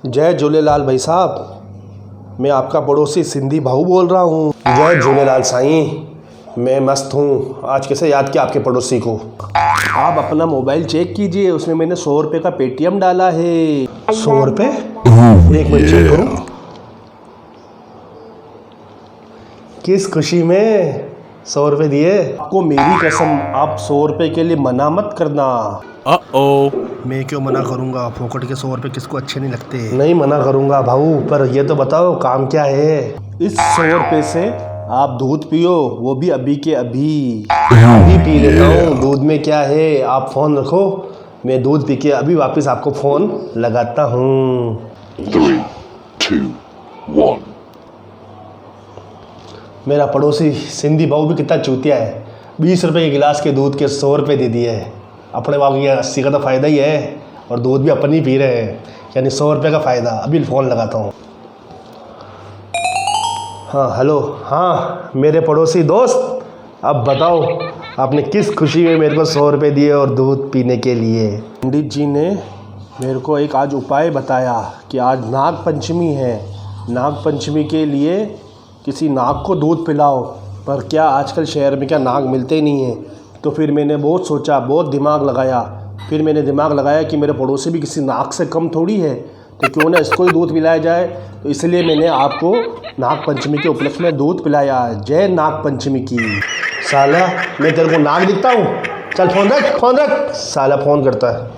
जय झूलेलाल भाई साहब, मैं आपका पड़ोसी सिंधी भाऊ बोल रहा हूँ। जय झूलेलाल साईं, मैं मस्त हूँ। आज कैसे याद किया आपके पड़ोसी को? आप अपना मोबाइल चेक कीजिए, उसमें मैंने 100 रुपये का पेटीएम डाला है। 100 रुपये? एक मिनट चेक करूँ। किस खुशी में 100 रुपये दिए? आपको मेरी कसम, आप 100 रुपये के लिए मना मत करना। मैं क्यों मना करूंगा? फोकट के 100 रुपये किसको अच्छे नहीं लगते? नहीं मना करूंगा भाऊ, पर ये तो बताओ काम क्या है? इस 100 रुपये से आप दूध पियो, वो भी अभी के अभी पी लेता हूँ। दूध में क्या है? आप फ़ोन रखो, मैं दूध पी के अभी वापस आपको फ़ोन लगाता हूँ। 3, 2, 1। मेरा पड़ोसी सिंधी भाऊ भी कितना चूतिया है। 20 रुपये के गिलास के दूध के 100 रुपये दे दिए है। अपने बाबू ये 80 का तो फ़ायदा ही है, और दूध भी अपन ही पी रहे हैं, यानी 100 रुपये का फ़ायदा। अभी फ़ोन लगाता हूँ। हाँ हेलो, हाँ मेरे पड़ोसी दोस्त, अब बताओ आपने किस खुशी में मेरे को 100 रुपये दिए और दूध पीने के लिए? पंडित जी ने मेरे को एक आज उपाय बताया कि आज नाग पंचमी है, नाग पंचमी के लिए किसी नाग को दूध पिलाओ। पर क्या आजकल शहर में क्या नाग मिलते ही नहीं हैं? तो फिर मैंने बहुत सोचा, बहुत दिमाग लगाया। फिर मैंने दिमाग लगाया कि मेरे पड़ोसी भी किसी नाग से कम थोड़ी है, तो क्यों ना इसको ही दूध पिलाया जाए। तो इसलिए मैंने आपको नाग पंचमी के उपलक्ष्य में दूध पिलाया। जय नाग पंचमी की। साला मैं तेरे को नाग दिखता हूँ? चल फ़ोन रख, फ़ोन रख। साला फ़ोन करता है।